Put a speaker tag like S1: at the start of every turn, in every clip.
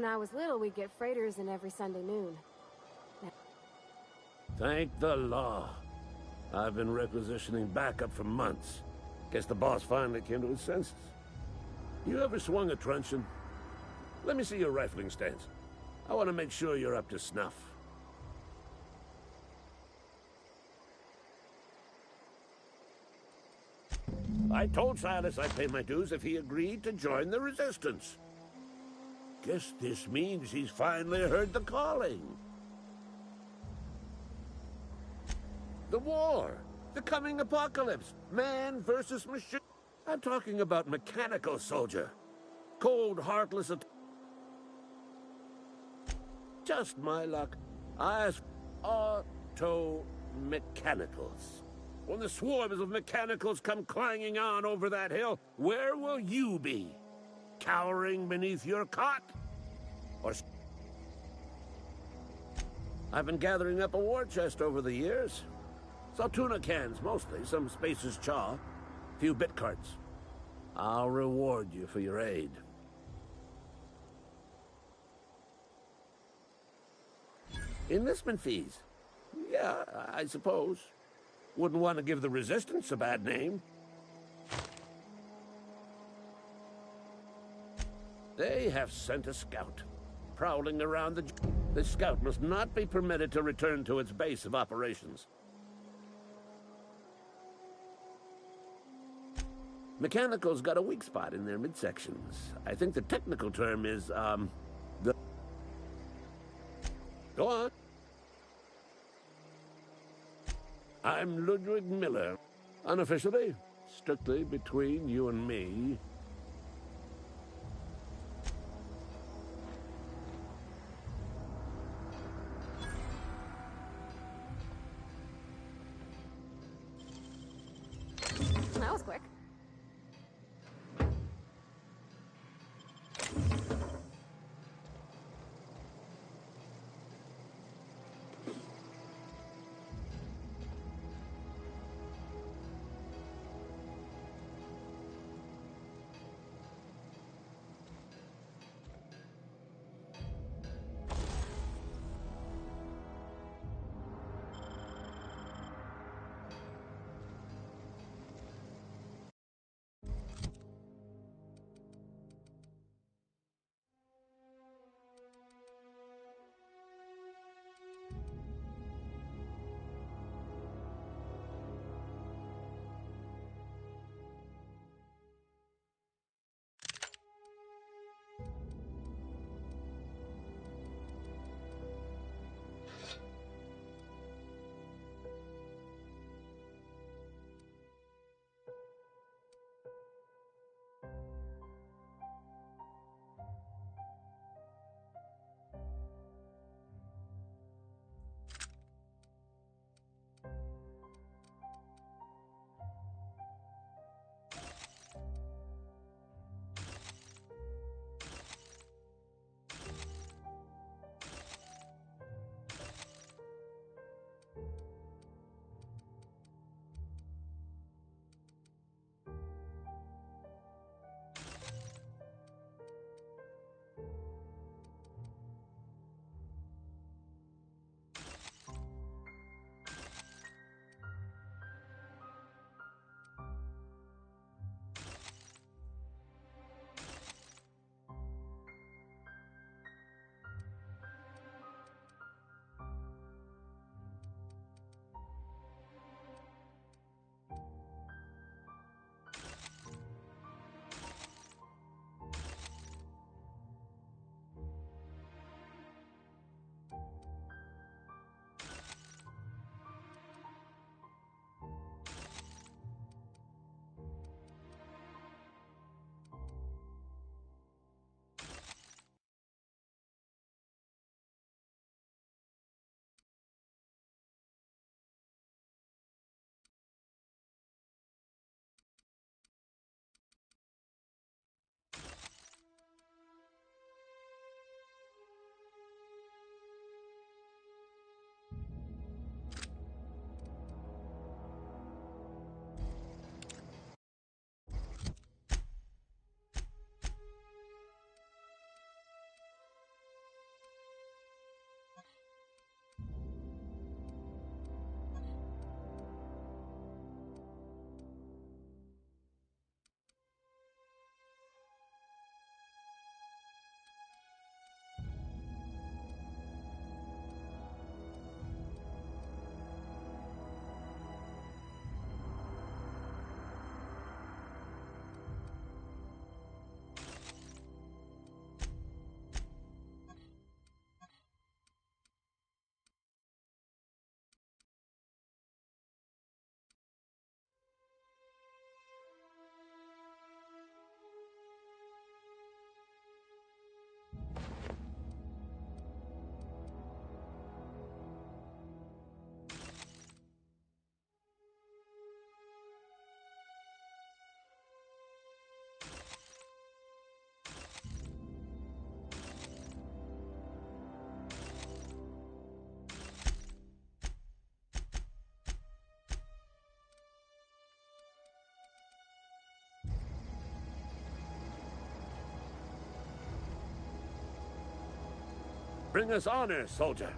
S1: When I was little, we'd get freighters in every Sunday noon.
S2: Thank the law. I've been requisitioning backup for months. Guess the boss finally came to his senses. You ever swung a truncheon? Let me see your rifling stance. I want to make sure you're up to snuff. I told Silas I'd pay my dues if he agreed to join the Resistance. Guess this means he's finally heard the calling. The war! The coming apocalypse! Man versus machine! I'm talking about mechanical soldier. Cold, heartless... Just my luck. I asked auto-mechanicals. When the swarms of mechanicals come clanging on over that hill, where will you be? Cowering beneath your cot? Or... I've been gathering up a war chest over the years. Saw tuna cans, mostly, some Spacer's chaw, a few bit carts. I'll reward you for your aid. Enlistment fees? Yeah, I suppose. Wouldn't want to give the Resistance a bad name. They have sent a scout, prowling around the... The scout must not be permitted to return to its base of operations. Mechanicals got a weak spot in their midsections. I think the technical term is, the... Go on. I'm Ludwig Miller. Unofficially, strictly between you and me.
S1: That was quick.
S2: Bring us honor, soldier.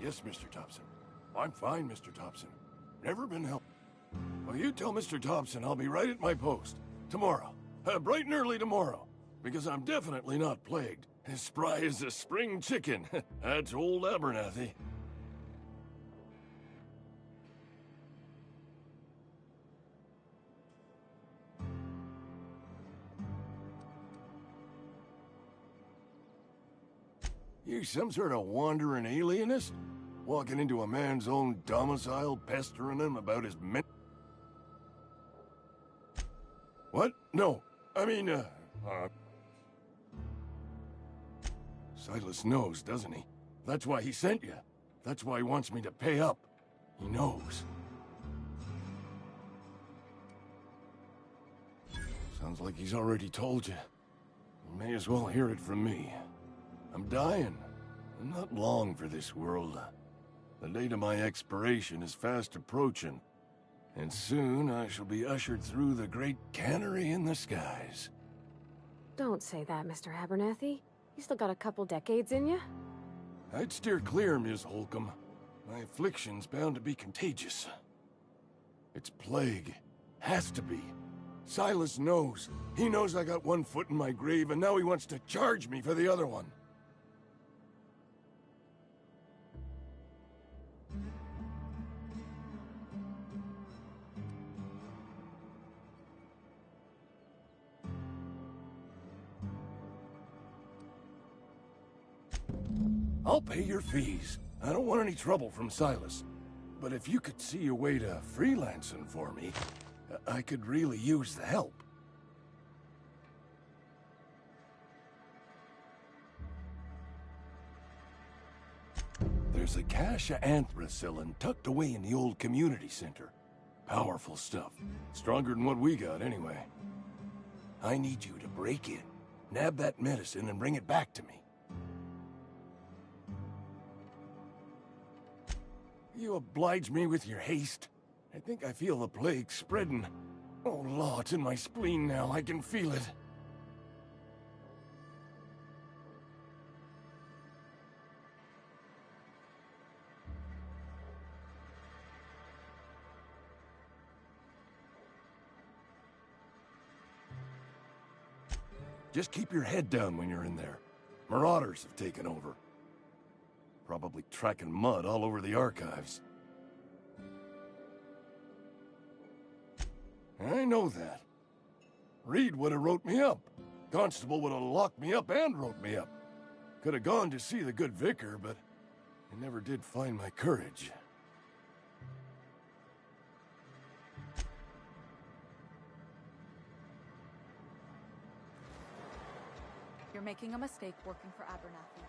S3: Yes, Mr. Thompson. I'm fine, Mr. Thompson. Never been helped. Well, you tell Mr. Thompson I'll be right at my post. Tomorrow. Bright and early tomorrow. Because I'm definitely not plagued. As spry as a spring chicken. That's old Abernathy. You some sort of wandering alienist? Walking into a man's own domicile, pestering him about his What? No. I mean, Silas knows, doesn't he? That's why he sent you. That's why he wants me to pay up. He knows. Sounds like he's already told you. You may as well hear it from me. I'm dying. I'm not long for this world. The date of my expiration is fast approaching, and soon I shall be ushered through the great cannery in the skies.
S1: Don't say that, Mr. Abernathy. You still got a couple decades in you.
S3: I'd steer clear, Ms. Holcomb. My affliction's bound to be contagious. It's plague. Has to be. Silas knows. He knows I got one foot in my grave, and now he wants to charge me for the other one. I'll pay your fees. I don't want any trouble from Silas. But if you could see a way to freelancing for me, I could really use the help. There's a cache of anthracillin tucked away in the old community center. Powerful stuff. Stronger than what we got, anyway. I need you to break in, nab that medicine, and bring it back to me. You oblige me with your haste. I think I feel the plague spreading. Oh, Law, it's in my spleen now. I can feel it. Just keep your head down when you're in there. Marauders have taken over. Probably tracking mud all over the archives. I know that. Reed would have wrote me up. Constable would have locked me up and wrote me up. Could have gone to see the good vicar, but I never did find my courage.
S4: You're making a mistake working for Abernathy.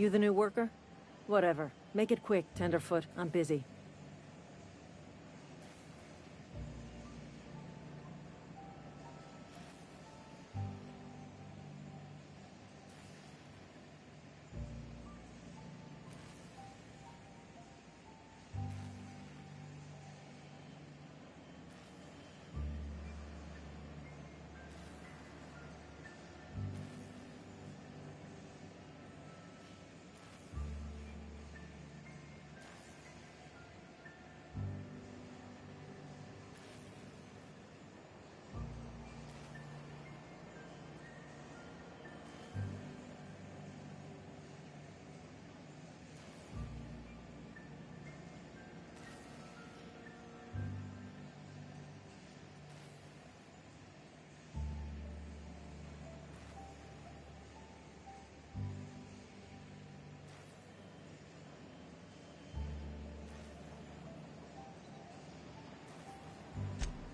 S5: You the new worker? Whatever. Make it quick, Tenderfoot. I'm busy.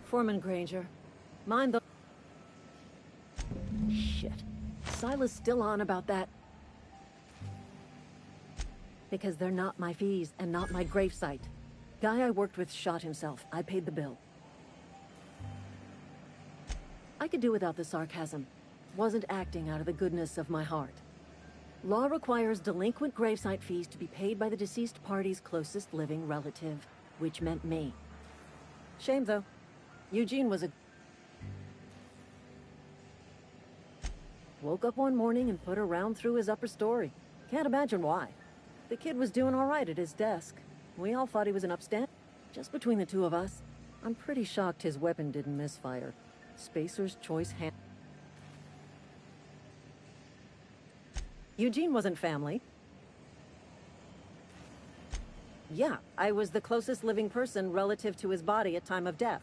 S5: Foreman Granger. Mind the... Shit. Silas still on about that. Because they're not my fees and not my gravesite. Guy I worked with shot himself. I paid the bill. I could do without the sarcasm. Wasn't acting out of the goodness of my heart. Law requires delinquent gravesite fees to be paid by the deceased party's closest living relative, which meant me. Shame, though. Eugene was a... Woke up one morning and put a round through his upper story. Can't imagine why. The kid was doing all right at his desk. We all thought he was an upstand. Just between the two of us, I'm pretty shocked his weapon didn't misfire. Spacer's choice hand... Eugene wasn't family. Yeah, I was the closest living person relative to his body at time of death.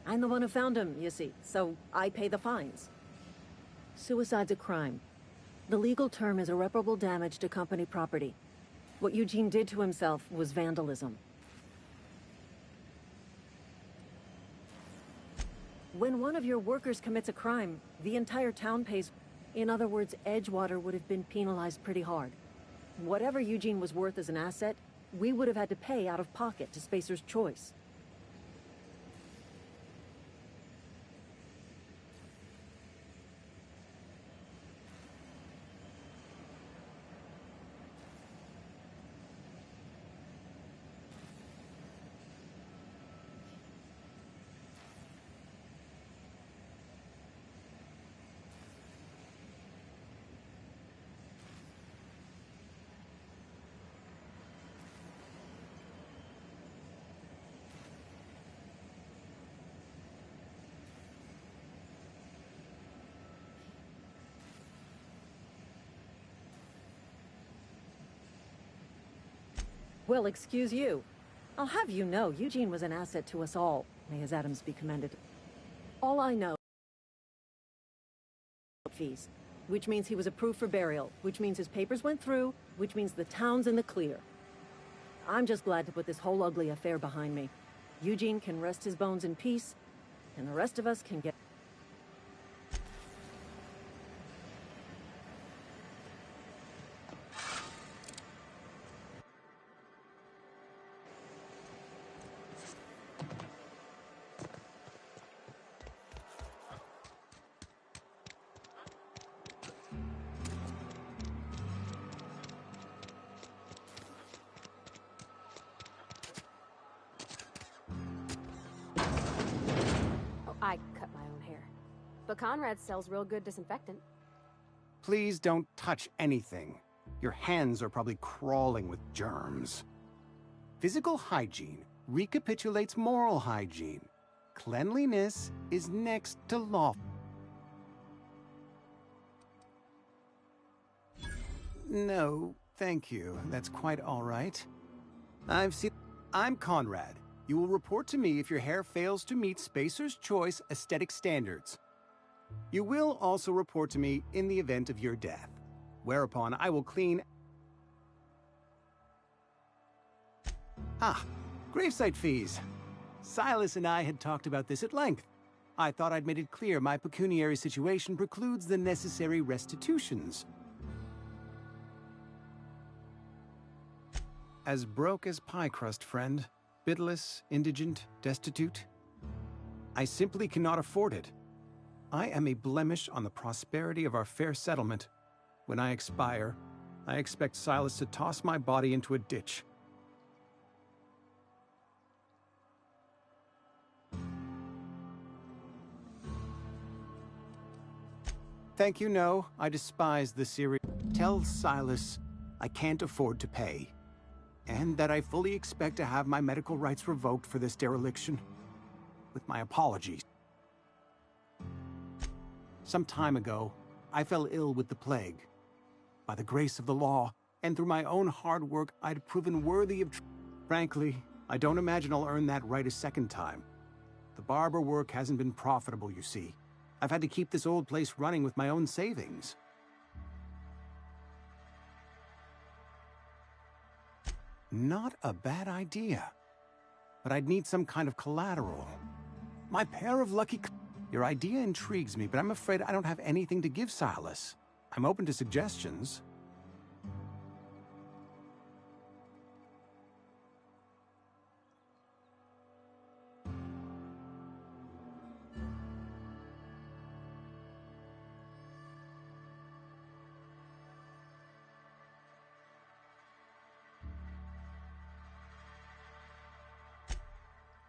S5: I'm the one who found him, you see, so I pay the fines. Suicide's a crime. The legal term is irreparable damage to company property. What Eugene did to himself was vandalism. When one of your workers commits a crime, the entire town pays. In other words, Edgewater would have been penalized pretty hard. Whatever Eugene was worth as an asset, we would have had to pay out of pocket to Spacer's choice. Well, excuse you. I'll have you know, Eugene was an asset to us all. May his atoms be commended. All I know... fees. Which means he was approved for burial. Which means his papers went through. Which means the town's in the clear. I'm just glad to put this whole ugly affair behind me. Eugene can rest his bones in peace, and the rest of us can get...
S1: I cut my own hair. But Conrad sells real good disinfectant.
S6: Please don't touch anything. Your hands are probably crawling with germs. Physical hygiene recapitulates moral hygiene. Cleanliness is next to law. No, thank you. That's quite all right. I'm Conrad. You will report to me if your hair fails to meet Spacer's Choice aesthetic standards. You will also report to me in the event of your death, whereupon I will clean... gravesite fees. Silas and I had talked about this at length. I thought I'd made it clear my pecuniary situation precludes the necessary restitutions. As broke as pie crust, friend. Bitless, indigent, destitute. I simply cannot afford it. I am a blemish on the prosperity of our fair settlement. When I expire, I expect Silas to toss my body into a ditch. Thank you, no. I despise the series. Tell Silas I can't afford to pay, and that I fully expect to have my medical rights revoked for this dereliction. With my apologies. Some time ago, I fell ill with the plague. By the grace of the law, and through my own hard work, I'd proven worthy of... Frankly, I don't imagine I'll earn that right a second time. The barber work hasn't been profitable, you see. I've had to keep this old place running with my own savings. Not a bad idea. But I'd need some kind of collateral. My pair of lucky... Your idea intrigues me, but I'm afraid I don't have anything to give Silas. I'm open to suggestions.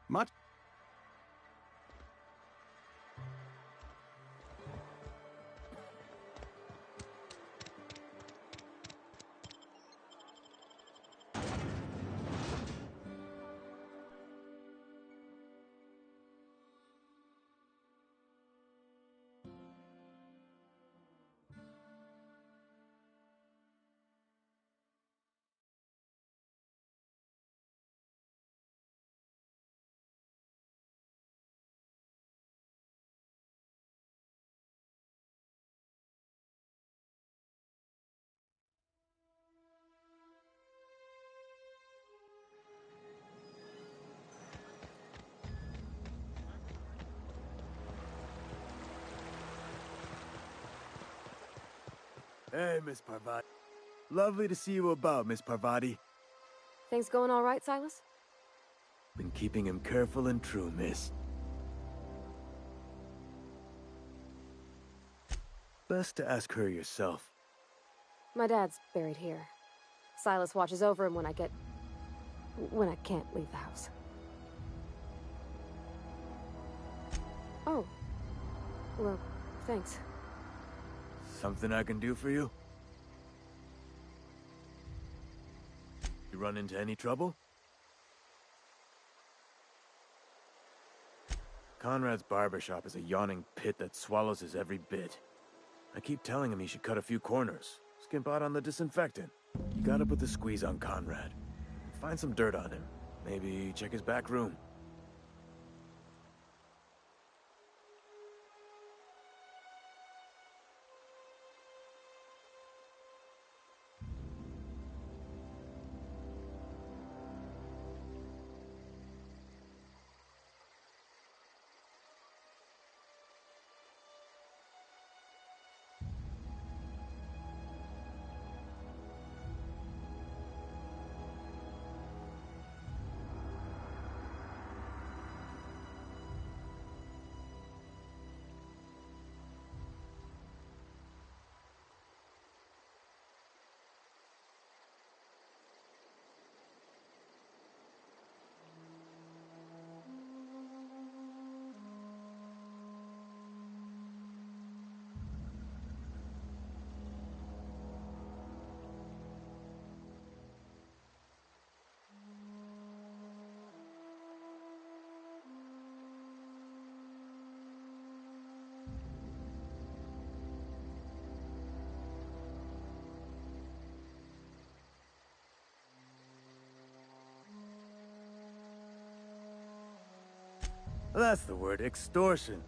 S6: Much?
S7: Hey, Miss Parvati. Lovely to see you about, Miss Parvati.
S1: Things going all right, Silas?
S7: Been keeping him careful and true, miss. Best to ask her yourself.
S1: My dad's buried here. Silas watches over him when I can't leave the house. Oh. Well, thanks.
S7: Something I can do for you? You run into any trouble? Conrad's barbershop is a yawning pit that swallows his every bit. I keep telling him he should cut a few corners, skimp out on the disinfectant. You gotta put the squeeze on Conrad. Find some dirt on him. Maybe check his back room. That's the word, extortion.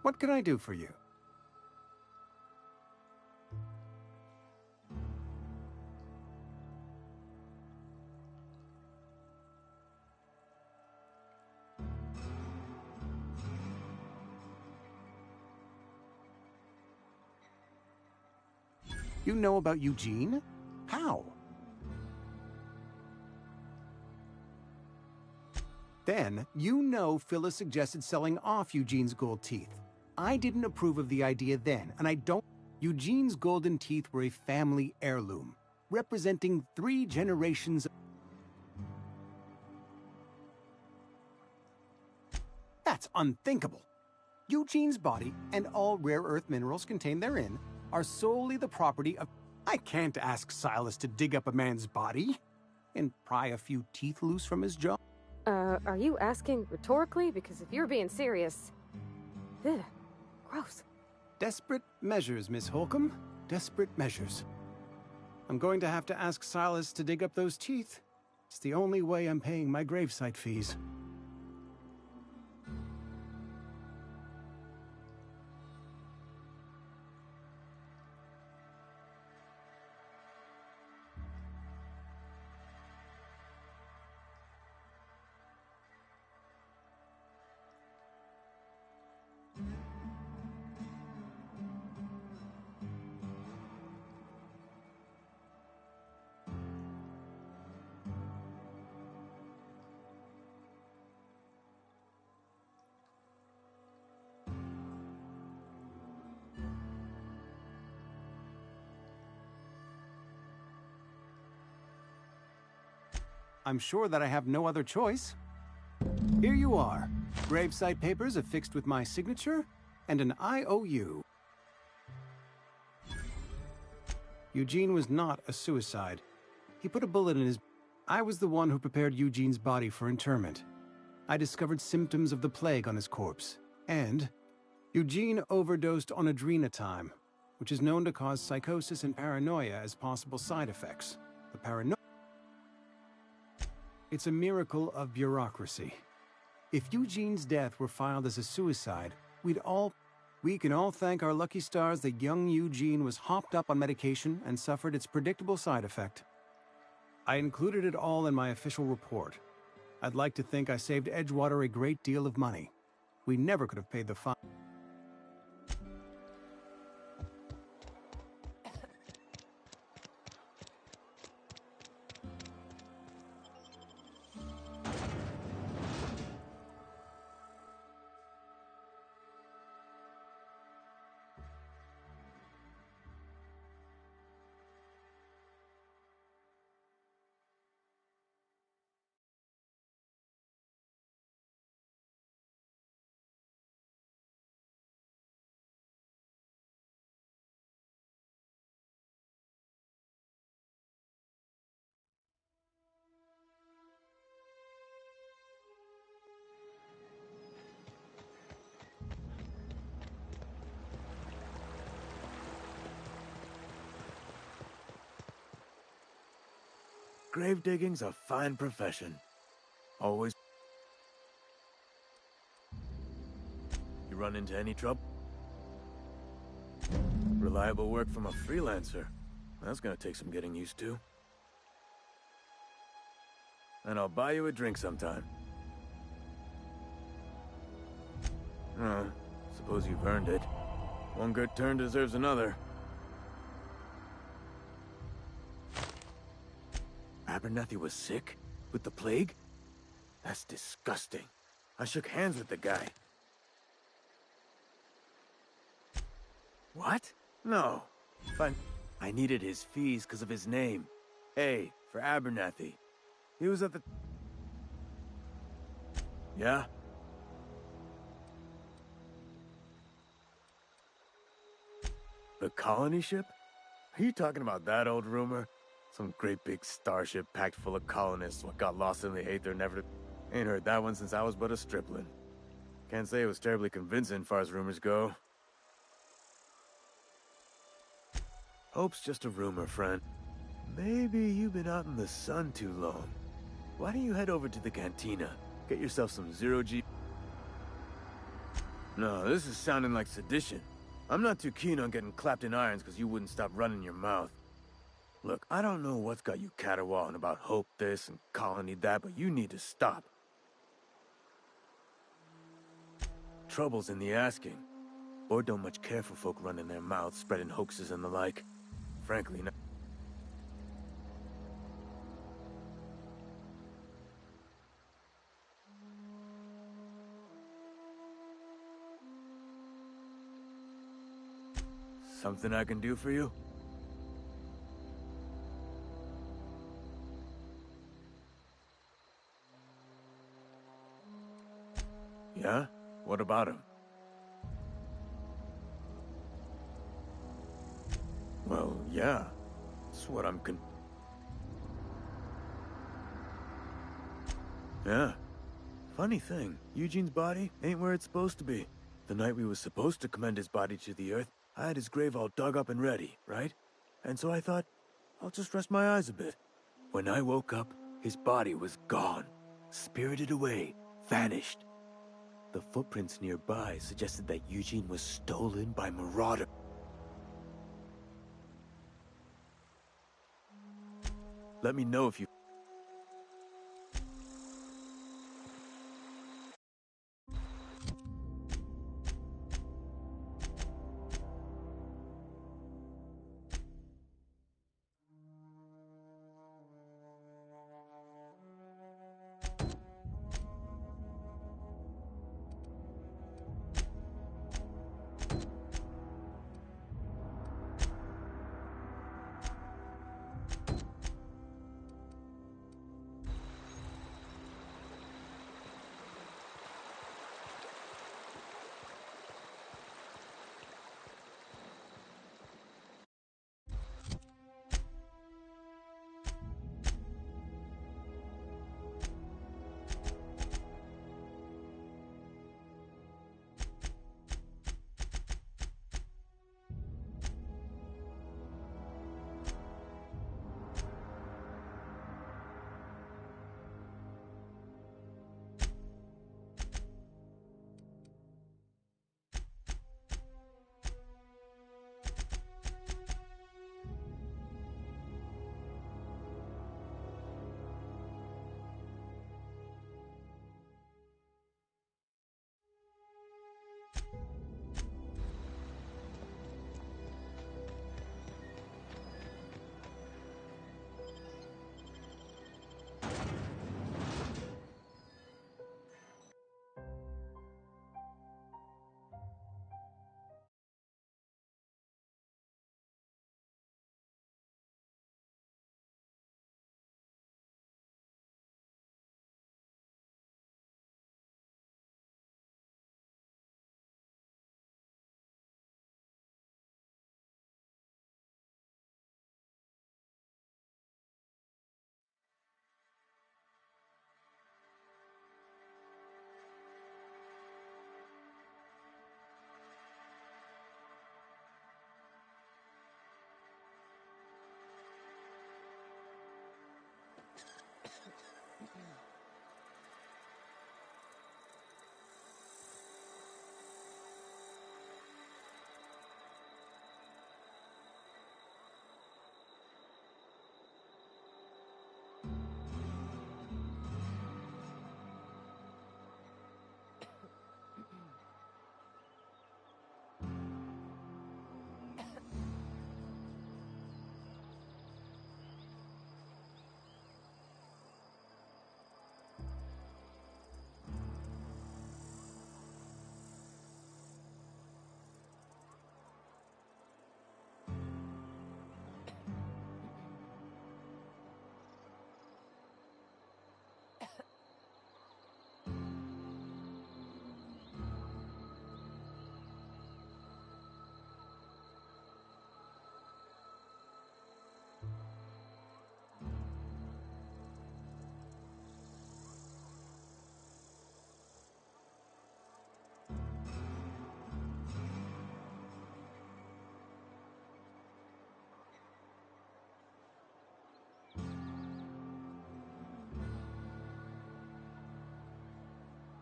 S6: What can I do for you? You know about Eugene? How? Then, you know Phyllis suggested selling off Eugene's gold teeth. I didn't approve of the idea then, and I don't... Eugene's golden teeth were a family heirloom, representing 3 generations... That's unthinkable. Eugene's body and all rare earth minerals contained therein are solely the property of... I can't ask Silas to dig up a man's body and pry a few teeth loose from his jaw.
S1: Are you asking rhetorically? Because if you're being serious... Ugh, gross.
S6: Desperate measures, Miss Holcomb. Desperate measures. I'm going to have to ask Silas to dig up those teeth. It's the only way I'm paying my gravesite fees. I'm sure that I have no other choice. Here you are. Gravesite papers affixed with my signature and an IOU. Eugene was not a suicide. He put a bullet in his... I was the one who prepared Eugene's body for interment. I discovered symptoms of the plague on his corpse. And Eugene overdosed on adrenatime, which is known to cause psychosis and paranoia as possible side effects. The paranoia... It's a miracle of bureaucracy. If Eugene's death were filed as a suicide, we can all thank our lucky stars that young Eugene was hopped up on medication and suffered its predictable side effect. I included it all in my official report. I'd like to think I saved Edgewater a great deal of money. We never could have paid the fine.
S7: Grave digging's a fine profession. Always. You run into any trouble? Reliable work from a freelancer. That's gonna take some getting used to. And I'll buy you a drink sometime. Suppose you've earned it. One good turn deserves another. Abernathy was sick? With the plague? That's disgusting. I shook hands with the guy. What? No. But I needed his fees because of his name. A, for Abernathy. He was at the... Yeah? The colony ship? Are you talking about that old rumor? Some great big starship packed full of colonists what got lost in the Aether never... Ain't heard that one since I was but a stripling. Can't say it was terribly convincing far as rumors go. Hope's just a rumor, friend. Maybe you've been out in the sun too long. Why don't you head over to the cantina? Get yourself some zero-G... No, this is sounding like sedition. I'm not too keen on getting clapped in irons because you wouldn't stop running your mouth. Look, I don't know what's got you caterwauling about hope this and colony that, but you need to stop. Trouble's in the asking. Or don't much care for folk running their mouths, spreading hoaxes and the like. Frankly, no. Something I can do for you? Yeah? What about him? Well, yeah. That's what I'm Yeah. Funny thing, Eugene's body ain't where it's supposed to be. The night we was supposed to commend his body to the earth, I had his grave all dug up and ready, right? And so I thought, I'll just rest my eyes a bit. When I woke up, his body was gone. Spirited away. Vanished. The footprints nearby suggested that Eugene was stolen by marauders. Let me know if you...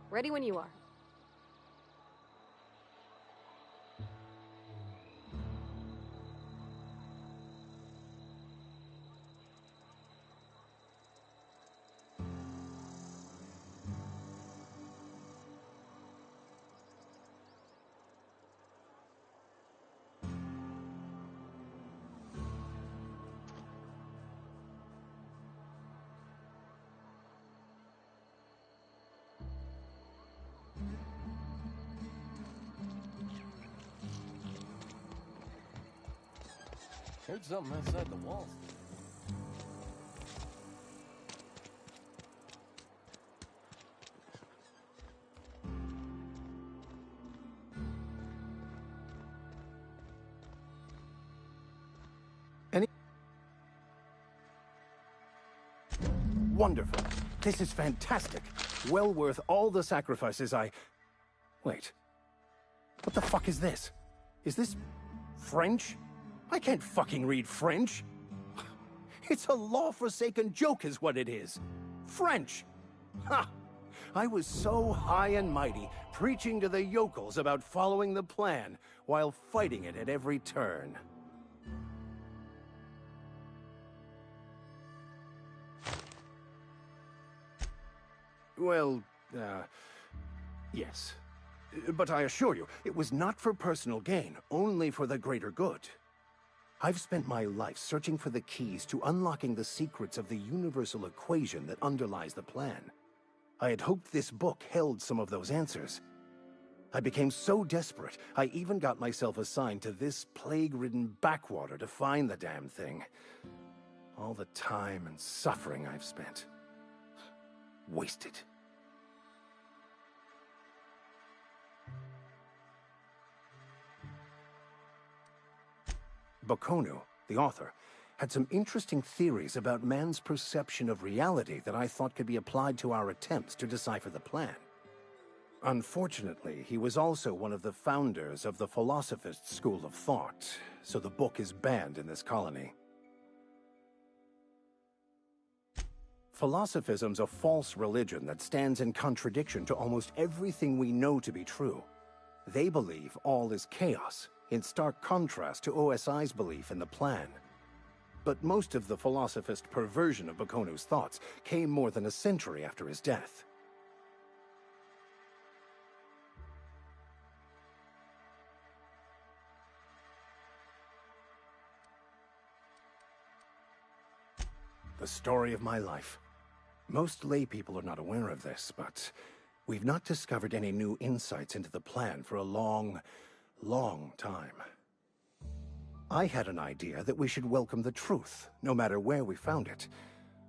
S1: Ready when you are.
S3: Heard something outside the walls.
S8: Wonderful. This is fantastic. Well worth all the sacrifices I... Wait. What the fuck is this? Is this... French? I can't fucking read French. It's a law-forsaken joke is what it is. French! Ha! I was so high and mighty, preaching to the yokels about following the plan, while fighting it at every turn. Well, yes. But I assure you, it was not for personal gain, only for the greater good. I've spent my life searching for the keys to unlocking the secrets of the universal equation that underlies the plan. I had hoped this book held some of those answers. I became so desperate, I even got myself assigned to this plague-ridden backwater to find the damn thing. All the time and suffering I've spent. Wasted. Bakonu, the author, had some interesting theories about man's perception of reality that I thought could be applied to our attempts to decipher the plan. Unfortunately, he was also one of the founders of the Philosophist school of thought, so the book is banned in this colony. Philosophism's a false religion that stands in contradiction to almost everything we know to be true. They believe all is chaos, in stark contrast to OSI's belief in the plan. But most of the philosophist perversion of Bakonu's thoughts came more than a century after his death. The story of my life. Most lay people are not aware of this, but we've not discovered any new insights into the plan for a long, long time. I had an idea that we should welcome the truth, no matter where we found it.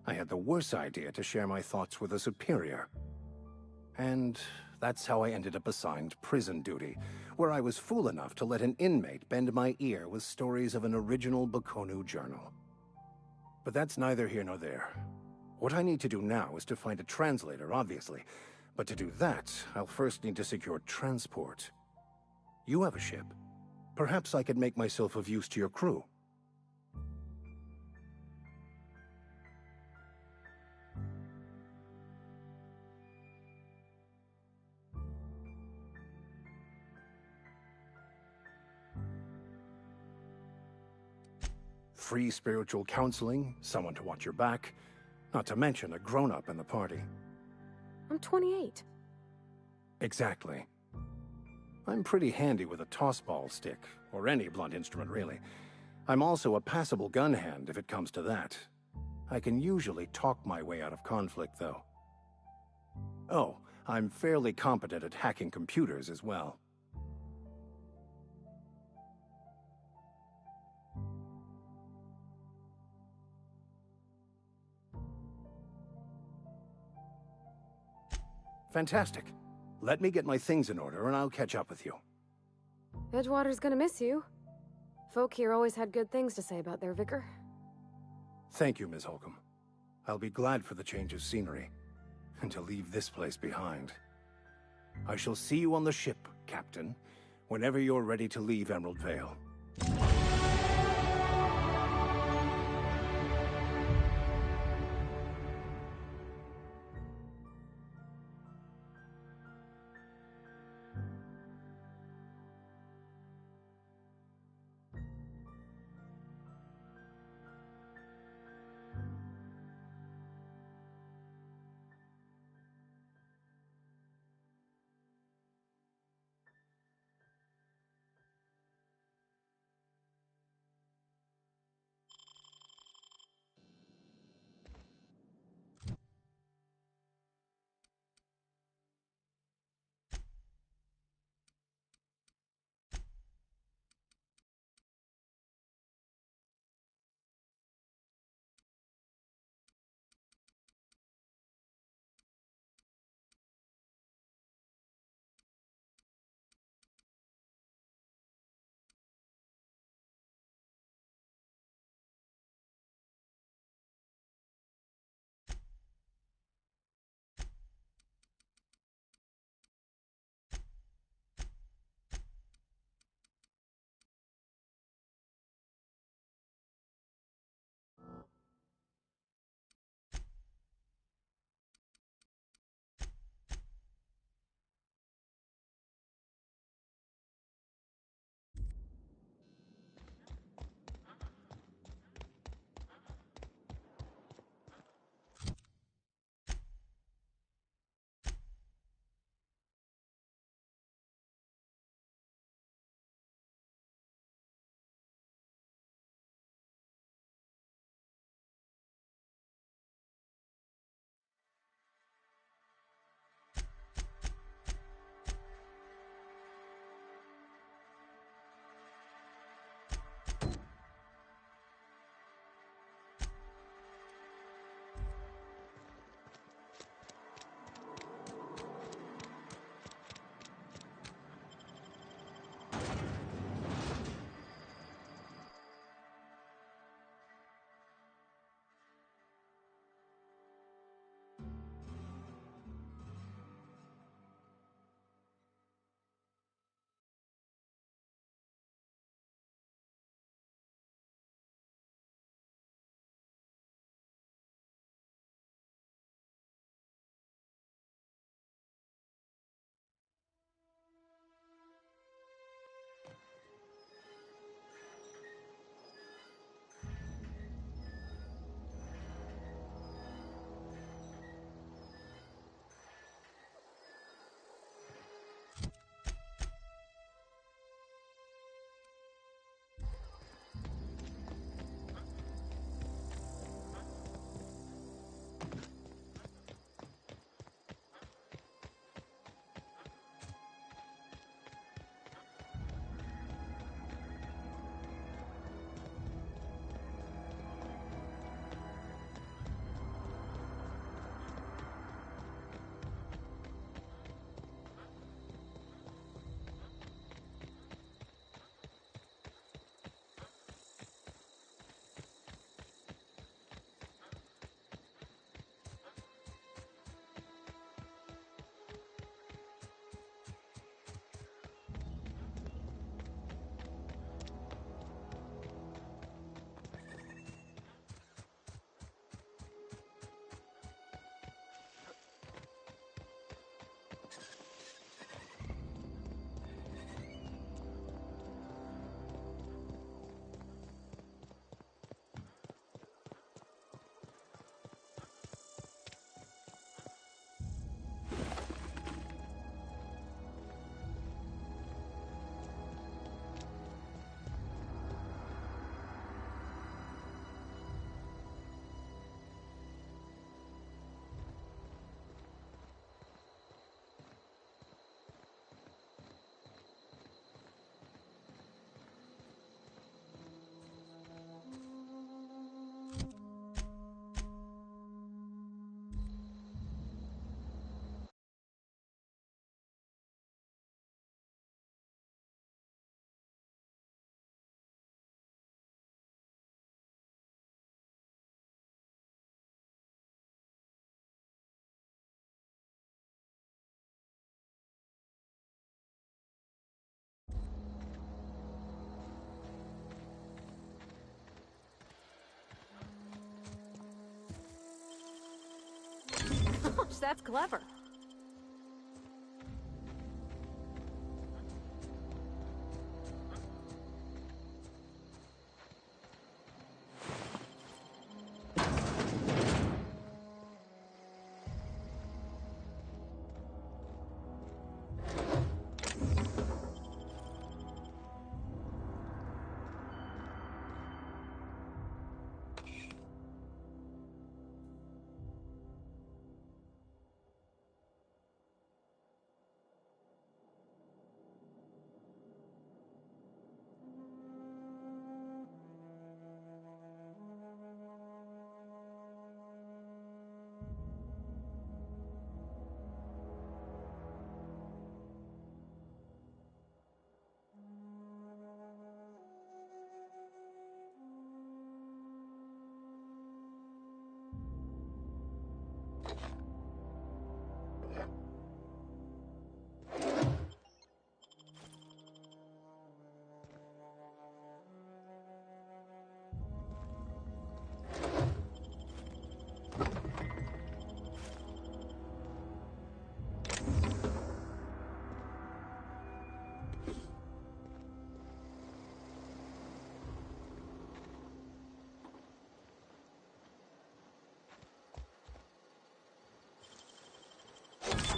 S8: I had the worse idea to share my thoughts with a superior. And that's how I ended up assigned prison duty, where I was fool enough to let an inmate bend my ear with stories of an original Bakonu journal. But that's neither here nor there. What I need to do now is to find a translator, obviously. But to do that, I'll first need to secure transport. You have a ship. Perhaps I could make myself of use to your crew. Free spiritual counseling, someone to watch your back, not to mention a grown-up in the party.
S1: I'm 28.
S8: Exactly. I'm pretty handy with a toss-ball stick, or any blunt instrument, really. I'm also a passable gun hand, if it comes to that. I can usually talk my way out of conflict, though. Oh, I'm fairly competent at hacking computers as well. Fantastic. Let me get my things in order and I'll catch up with you.
S1: Edgewater's gonna miss you. Folk here always had good things to say about their vicar.
S8: Thank you, Ms. Holcomb. I'll be glad for the change of scenery, and to leave this place behind. I shall see you on the ship, Captain, whenever you're ready to leave Emerald Vale.
S1: Ouch, that's clever.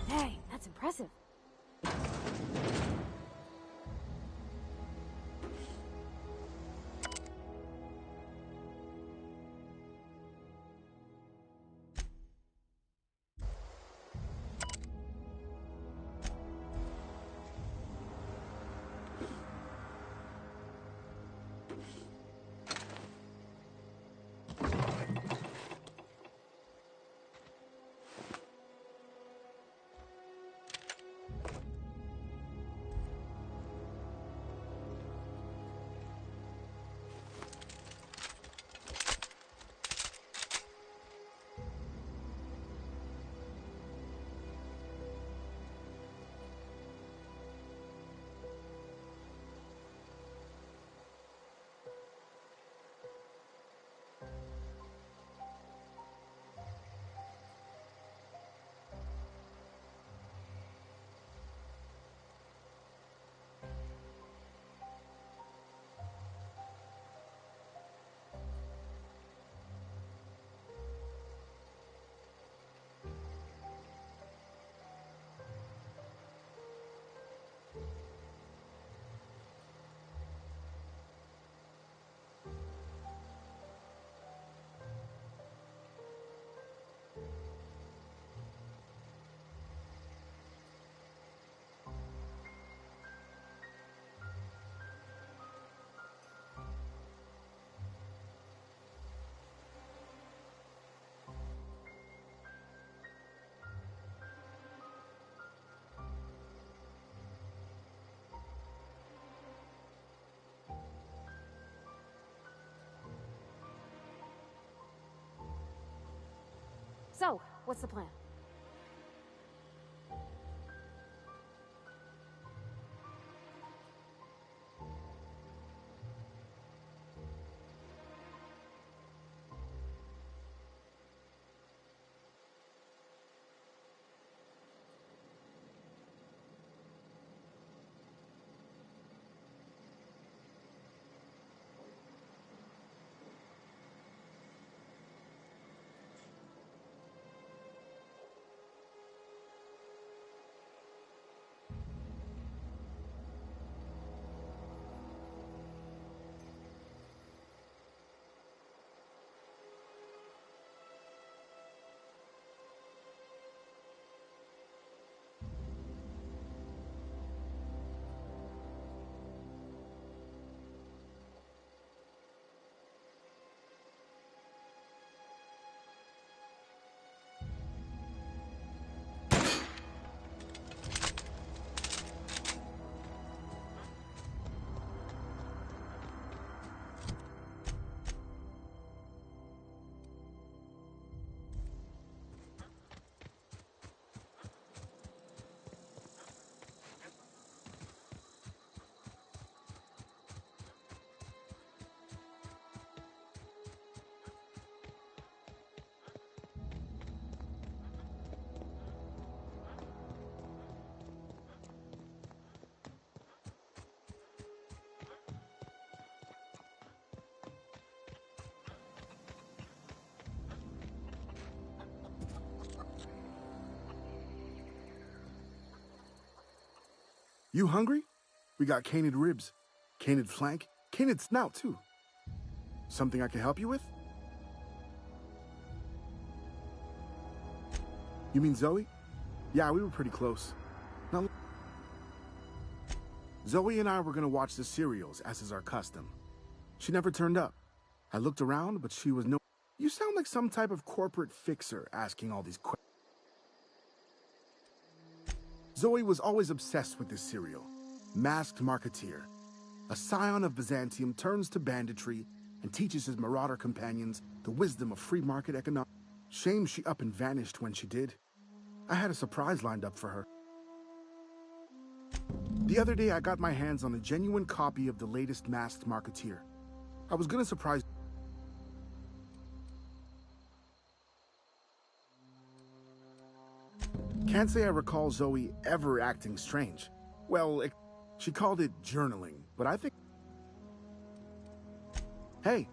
S1: Hey, that's impressive. So, what's the plan?
S9: You hungry? We got canid ribs, canid flank, canid snout, too. Something I can help you with? You mean Zoe? Yeah, we were pretty close. Now, Zoe and I were gonna watch the serials, as is our custom. She never turned up. I looked around, but she was no... You sound like some type of corporate fixer asking all these questions. Zoe was always obsessed with this serial. Masked Marketeer. A scion of Byzantium turns to banditry and teaches his marauder companions the wisdom of free market economics. Shame she up and vanished when she did. I had a surprise lined up for her. The other day, I got my hands on a genuine copy of the latest Masked Marketeer. I was gonna surprise... Can't say I recall Zoe ever acting strange. Well, she called it journaling, but I think... Hey.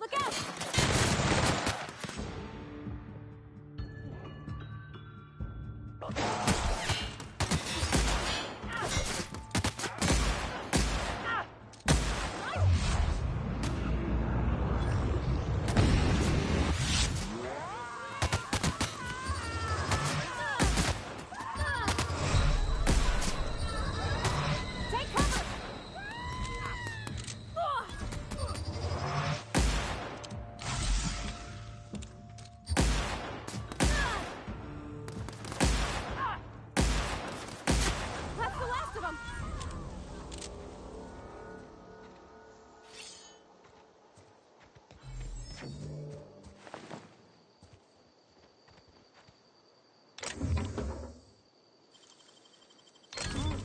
S1: Look out! Take cover! That's the last of them!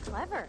S1: Clever.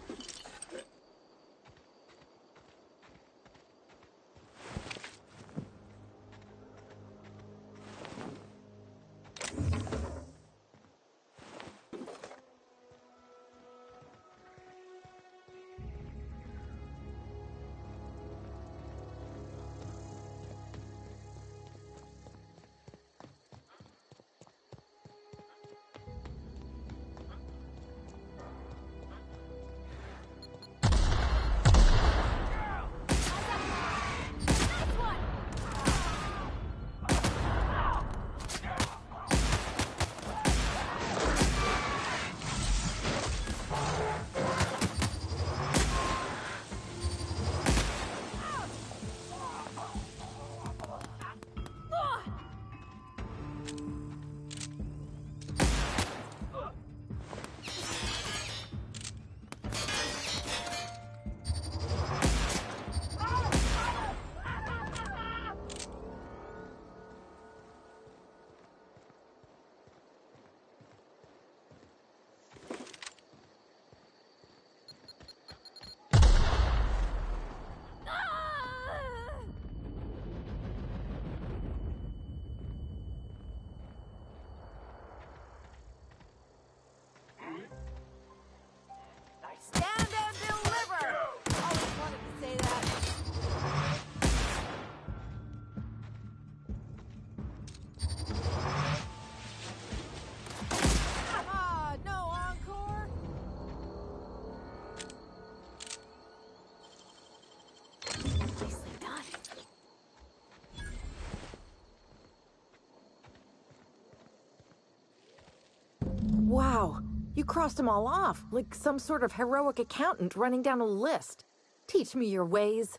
S10: You crossed them all off, like some sort of heroic accountant running down a list. Teach me your ways.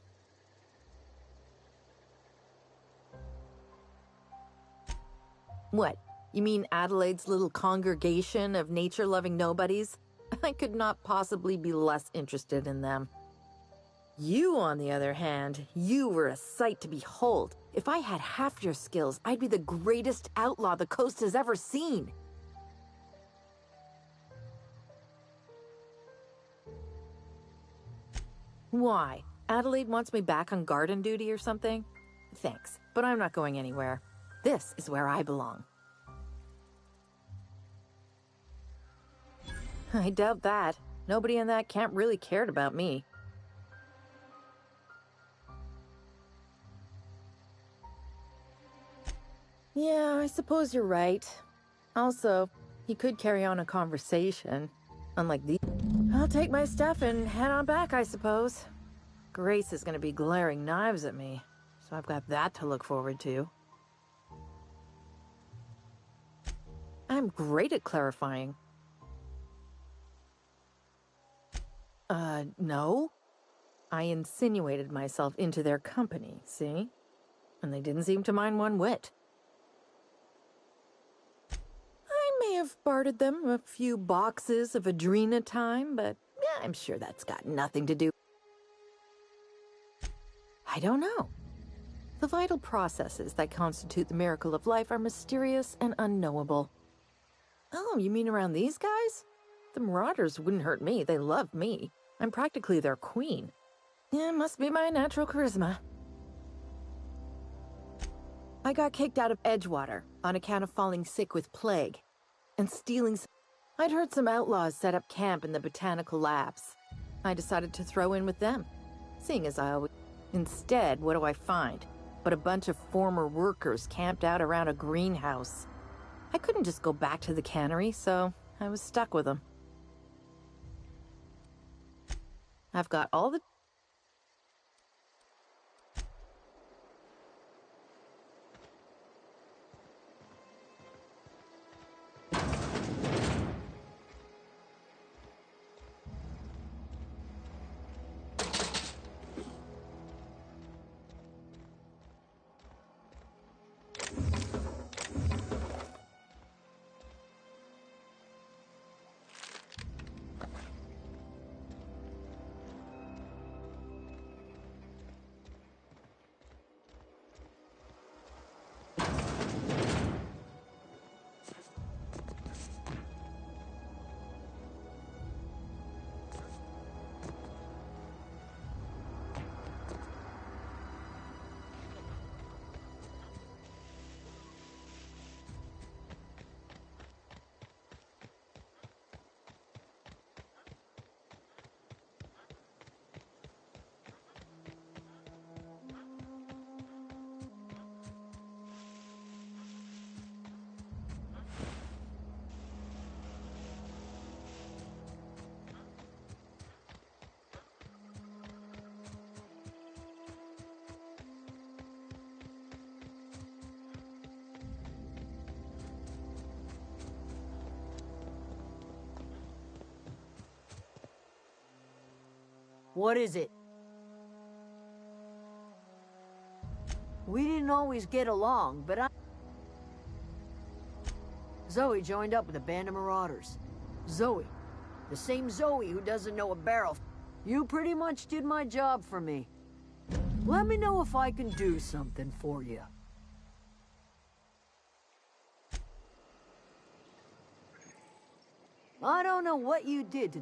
S10: What? You mean Adelaide's little congregation of nature-loving nobodies? I could not possibly be less interested in them. You, on the other hand, you were a sight to behold. If I had half your skills, I'd be the greatest outlaw the coast has ever seen. Why? Adelaide wants me back on garden duty or something? Thanks, but I'm not going anywhere. This is where I belong. I doubt that. Nobody in that camp really cared about me. Yeah, I suppose you're right. Also, he could carry on a conversation. Unlike these. I'll take my stuff and head on back, I suppose. Grace is gonna be glaring knives at me, so I've got that to look forward to. I'm great at clarifying. No. I insinuated myself into their company, see? And they didn't seem to mind one whit. I may have bartered them a few boxes of Adrena time, but yeah, I'm sure that's got nothing to do. I don't know. The vital processes that constitute the miracle of life are mysterious and unknowable. Oh, you mean around these guys? The Marauders wouldn't hurt me. They love me. I'm practically their queen. Yeah, must be my natural charisma. I got kicked out of Edgewater on account of falling sick with plague and stealing. I'd heard some outlaws set up camp in the botanical labs. I decided to throw in with them, seeing as I always... Instead, what do I find? But a bunch of former workers camped out around a greenhouse. I couldn't just go back to the cannery, so I was stuck with them. I've got all the...
S11: What is it? We didn't always get along, but Zoe joined up with a band of marauders. Zoe. The same Zoe who doesn't know a barrel. You pretty much did my job for me. Let me know if I can do something for you. I don't know what you did to